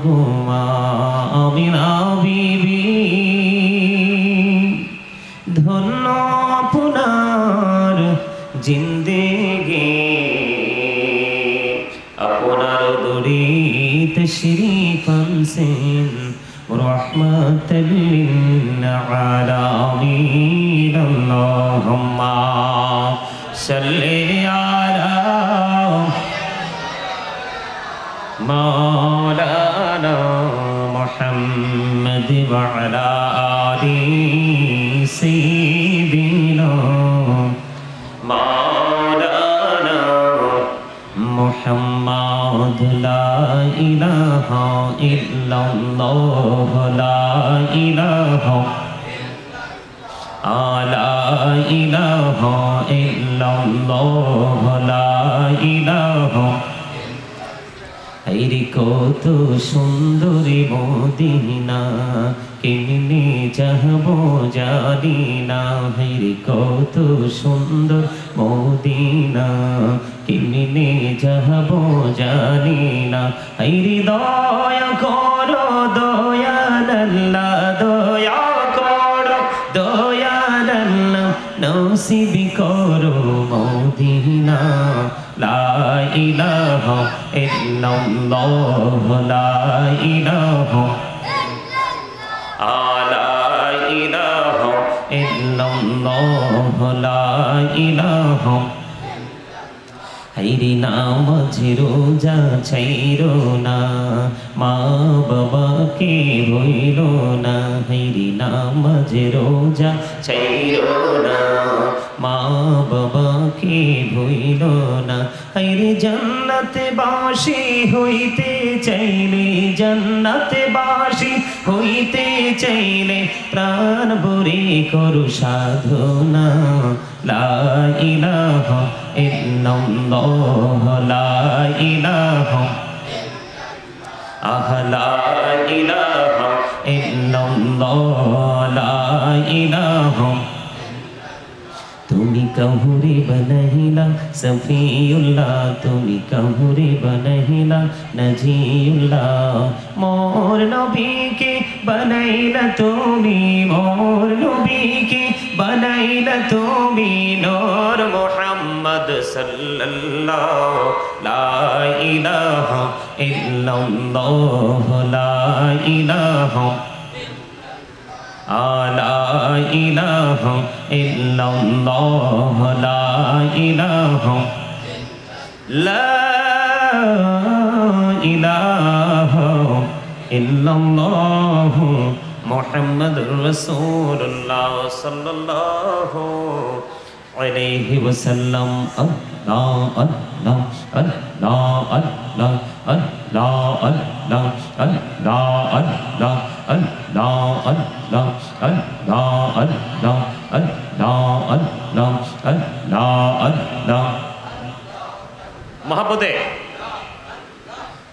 গুমা আমিনা বিবি ধন্য আপনার জিন্দেগি আপনার দরিত শরীফ আনসেন রহমাতাল লিল আলামিন আল্লাহুম্মা সাল্লি আলা মাওলানা মুহাম্মদ ওয়া আলা আলি সাইয়্যিদিনা মাওলানা মুহাম্মদ লা ইলাহা ইল্লাল্লাহ লা ইলাহা লা ইলাহা ইল্লাল্লাহ লা ইলাহা আইরে কত সুন্দরী মদিনা কেমনে যাবো জানি না হাইরে কত সুন্দর মদিনা কেমনে যাবো জানি না হাইরে দয়া করো দয়াল আল্লাহ দয়া করো দয়াল আল্লাহ নসিব করো মদিনা লা ইলাহা ইল্লাল্লাহ লা ইলাহা লা ইলাহা ইল্লাল্লাহ লা ইলাহা হাইরে নামাজ রোজা ছাইরো না মা বাবাকে ভুইলো না হাইরে নামাজ রোজা ছাইরো না মা বাবাকে ভুইলো না হাইরে জান্নাতে বাসী হইতে চাইলে জান্নাতে বাসী হইতে চাইলে প্রাণ ভরে করো সাধনা লা ইলাহা ইল্লাল্লাহ লা ইলাহা লা ইলাহা ইল্লাল্লাহ লা ইলাহা তুমি কাহুরে বনহিলা সফিউল্লাহ তুমি কাহুরে বনহিলা নজিউল্লাহ মোর নবীকে বনাইলা তুমি মোর নবীকে বনাইলা তুমি নূর মুহাম্মদ সাল্লাল্লাহু লা ইলাহা ইল্লাল্লাহ লা ইলাহা লা ইলাহা ইল্লাল্লাহ লা ইলাহা লা ইলাহা ইল্লাল্লাহ মুহাম্মাদুর রাসূলুল্লাহ সাল্লাল্লাহু আলাইহি ওয়াসাল্লাম আল্লাহ আল্লাহ আল্লাহ আল্লাহ আল্লাহ আল্লাহ আল্লাহ আল্লাহ আল্লাহ আল্লাহ আল্লাহ আল্লাহ আল্লাহ আল্লাহ আল্লাহ আল্লাহ মহব্বতে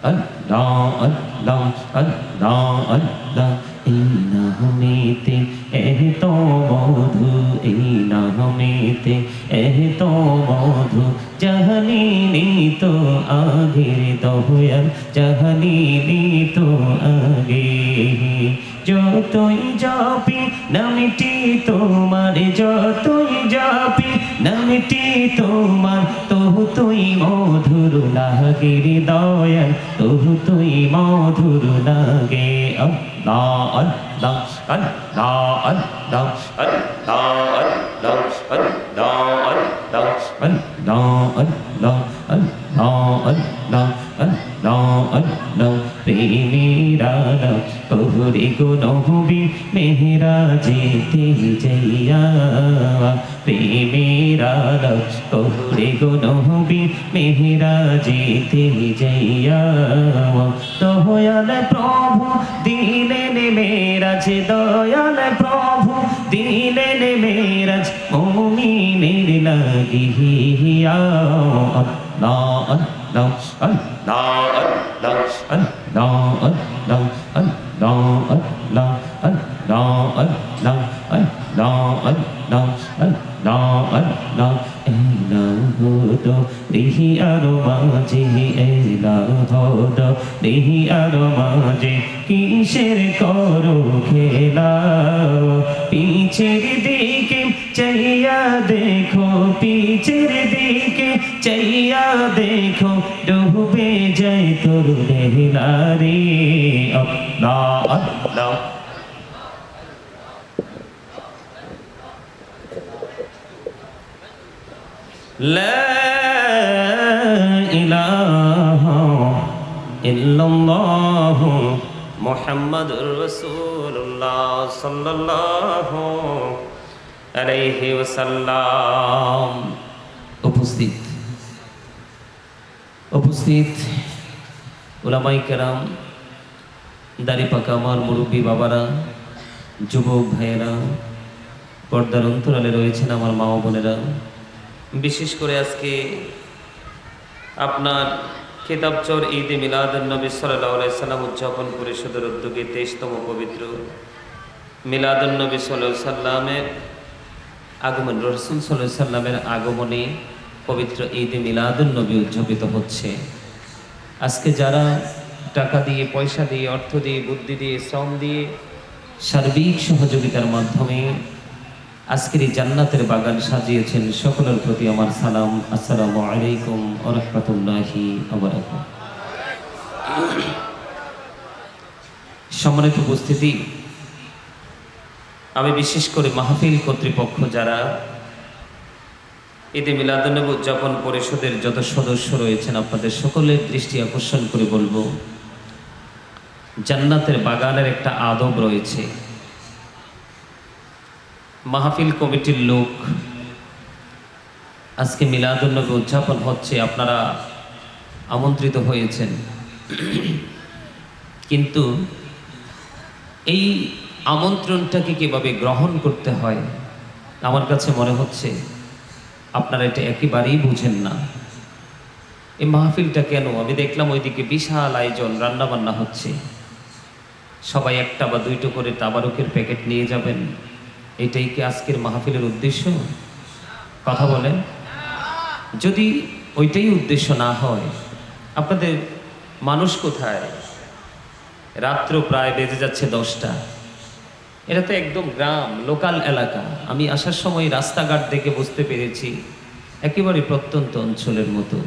আল্লাহ আল্লাহ আল্লাহ আল্লাহ এই নামেতে এত মধু এই নামেতে এত মধু জাহানিনি তো আগের দয়াল জাহানিনি তো আগে যতই যাবি নামটি তোমার যতই যাবি নামটি তোমার তবু তুই মধুর লাগে দয়াল তবু তুই মধুর লাগে আল্লাহ আল্লাহ আল্লাহ আল্লাহ আল্লাহ আল্লাহ আল্লাহ আল্লাহ আল্লাহ আল্লাহ আল্লাহ আল্লাহ আল্লাহ আল্লাহ প্রেমেরা কহুরে গো নবী মেহরাজেতে যাইয়া প্রেমেরা কহুরে গো নবী মেহরাজেতে যাইয়া দয়াল প্রভু দিলেন মেরাজ দয়াল প্রভু দিলেন মেরাজ মুমিনের লাগিয়া আল্লাহ আল্লাহ আল্লাহ আল্লাহ আল্লাহ আল্লাহ আল্লাহ আল্লাহ আল্লাহ আল্লাহ আল্লাহ আল্লাহ আল্লাহ আল্লাহ এলাহো রিহি আর মাঝে এলাহো রিহি আর মাঝে যে কিসের করো খেলা পিছের দিকে চাইয়া দেখো পিছের দিকে চাইয়া দেখো ডুবে যায় তোর রেলা রে আল্লাহ আল্লাহ লা ইলাহা ইল্লাল্লাহু মুহাম্মাদুর রাসূলুল্লাহ সাল্লাল্লাহু আলাইহি ওয়াসাল্লাম। উপস্থিত উলামায়ে কেরাম, দাড়ি পাকা আমার মুরব্বী বাবারা, যুবক ভাইয়েরা, পর্দার অন্তরালে রয়েছেন আমার মা ও বোনেরা, বিশেষ করে আজকে আপনার খেতাবচর ঈদে মিলাদুন নবী সাল্লাল্লাহু আলাইহি সাল্লাম উদযাপন পরিষদের উদ্যোগে 23তম পবিত্র মিলাদুন নবী সাল্লাল্লাহু আলাইহি সাল্লামের আগমন, রাসূল সাল্লাল্লাহু আলাইহি সাল্লামের আগমনে পবিত্র ঈদে মিলাদুন নবী উদযাপিত হচ্ছে। আজকে যারা টাকা দিয়ে, পয়সা দিয়ে, অর্থ দিয়ে, বুদ্ধি দিয়ে, শ্রম দিয়ে, সার্বিক সহযোগিতার মাধ্যমে আজকের এই জান্নাতের বাগান সাজিয়েছেন, সকলের প্রতি আমার সালাম। আসসালামু আলাইকুম ওয়া রাহমাতুল্লাহি ওয়া বারাকাতুহু। সম্মানিত উপস্থিতি, আমি বিশেষ করে মাহফিল কর্তৃপক্ষ যারা ঈদে মিলাদুন নবী উদযাপন পরিষদের যত সদস্য রয়েছেন, আপনাদের সকলের দৃষ্টি আকর্ষণ করে বলবো, জান্নাতের বাগানের একটা আদব রয়েছে। মাহফিল কমিটির লোক, আজকে মিলাদুন নবী উদযাপন হচ্ছে, আপনারা আমন্ত্রিত হয়েছেন, কিন্তু এই আমন্ত্রণটাকে কিভাবে গ্রহণ করতে হয় আমার কাছে মনে হচ্ছে আপনারা এটা একেবারেই বুঝেন না। এই মাহফিলটা কেন? আমি দেখলাম ওইদিকে বিশাল আয়োজন, রান্নাবান্না হচ্ছে, সবাই একটা বা দুইটো করে তাবারুকের প্যাকেট নিয়ে যাবেন। এটাই কি আজকের মাহফিলের উদ্দেশ্য? কথা বলেন। যদি ওইটাই উদ্দেশ্য না হয়, আপনাদের মানুষ কোথায়? রাত্র প্রায় বেজে যাচ্ছে 10টা। এটা তো একদম গ্রাম, লোকাল এলাকা। আমি আসার সময় রাস্তাঘাট দেখে বুঝতে পেরেছি একেবারে প্রত্যন্ত অঞ্চলের মতো।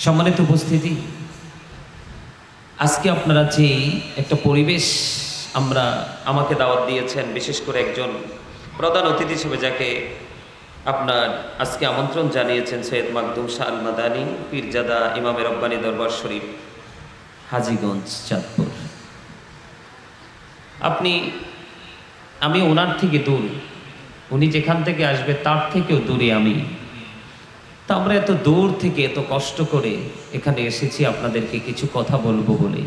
সম্মানিত উপস্থিতি, আজকে আপনারা যে একটা পরিবেশ আমাকে দাওয়াত দিয়েছেন, বিশেষ করে একজন প্রধান অতিথি হিসেবে যাকে আপনার আজকে আমন্ত্রণ জানিয়েছেন, সৈয়দ মাকদুম শাহ আল মাদানী, পীরজাদা ইমামে রব্বানী দরবার শরীফ, হাজীগঞ্জ, চাঁদপুর। আমি ওনার থেকে দূর, উনি যেখান থেকে আসবে তার থেকেও দূরে আমি। তা আমরা এত দূর থেকে এত কষ্ট করে এখানে এসেছি আপনাদেরকে কিছু কথা বলবো বলে,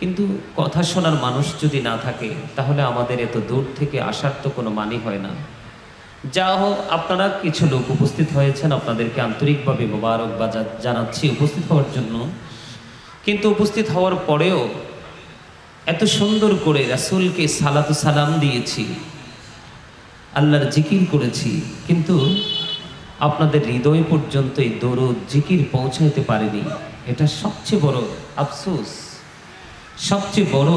কিন্তু কথা শোনার মানুষ যদি না থাকে তাহলে আমাদের এত দূর থেকে আসার তো কোনো মানে হয় না। যা হোক, আপনারা কিছু লোক উপস্থিত হয়েছেন, আপনাদেরকে আন্তরিকভাবে মোবারকবাদ জানাচ্ছি উপস্থিত হওয়ার জন্য। কিন্তু উপস্থিত হওয়ার পরেও এত সুন্দর করে রাসূলকে সালাতু সালাম দিয়েছি, আল্লাহর জিকির করেছি, কিন্তু আপনাদের হৃদয় পর্যন্ত এই দরুদ জিকির পৌঁছাইতে পারেনি। এটা সবচেয়ে বড় আফসোস, সবচেয়ে বড়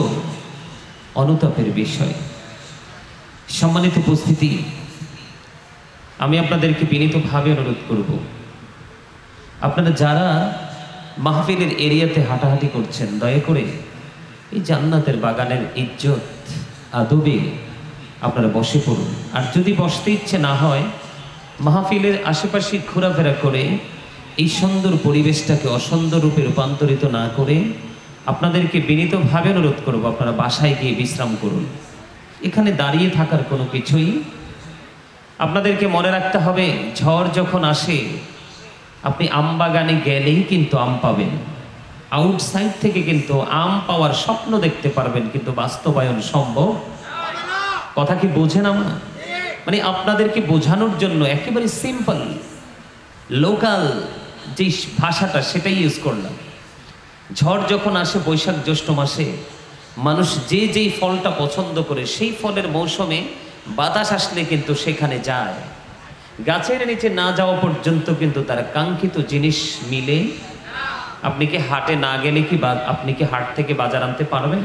অনুতাপের বিষয়। সম্মানিত উপস্থিতি, আমি আপনাদেরকে বিনীতভাবে অনুরোধ করব, আপনারা যারা মাহফিলের এরিয়াতে হাঁটাহাঁটি করছেন, দয়া করে এই জান্নাতের বাগানের ইজ্জত আদবে আপনারা বসে পড়ুন। আর যদি বসতে ইচ্ছে না হয়, মাহফিলের আশেপাশে ঘোরাফেরা করে এই সুন্দর পরিবেশটাকে অসুন্দর রূপে রূপান্তরিত না করে আপনাদেরকে বিনীতভাবে অনুরোধ করব, আপনারা বাসায় গিয়ে বিশ্রাম করুন। এখানে দাঁড়িয়ে থাকার কোনো কিছুই, আপনাদেরকে মনে রাখতে হবে, ঝড় যখন আসে আপনি আম বাগানে গেলেই কিন্তু আম পাবেন, আউটসাইড থেকে কিন্তু আম পাওয়ার স্বপ্ন দেখতে পারবেন, কিন্তু বাস্তবায়ন সম্ভব। কথা কি বোঝেন? আমরা মানে আপনাদেরকে বোঝানোর জন্য একেবারে সিম্পল লোকাল যে ভাষাটা সেটাই ইউজ করলাম। ঝড় যখন আসে বৈশাখ জ্যৈষ্ঠ মাসে, মানুষ যেই ফলটা পছন্দ করে সেই ফলের মৌসুমে বাতাস আসলে কিন্তু সেখানে যায়। গাছের নিচে না যাওয়া পর্যন্ত কিন্তু তার কাঙ্ক্ষিত জিনিস মিলে। আপনি কি হাটে না গেলে কি আপনি কি হাট থেকে বাজার আনতে পারবেন?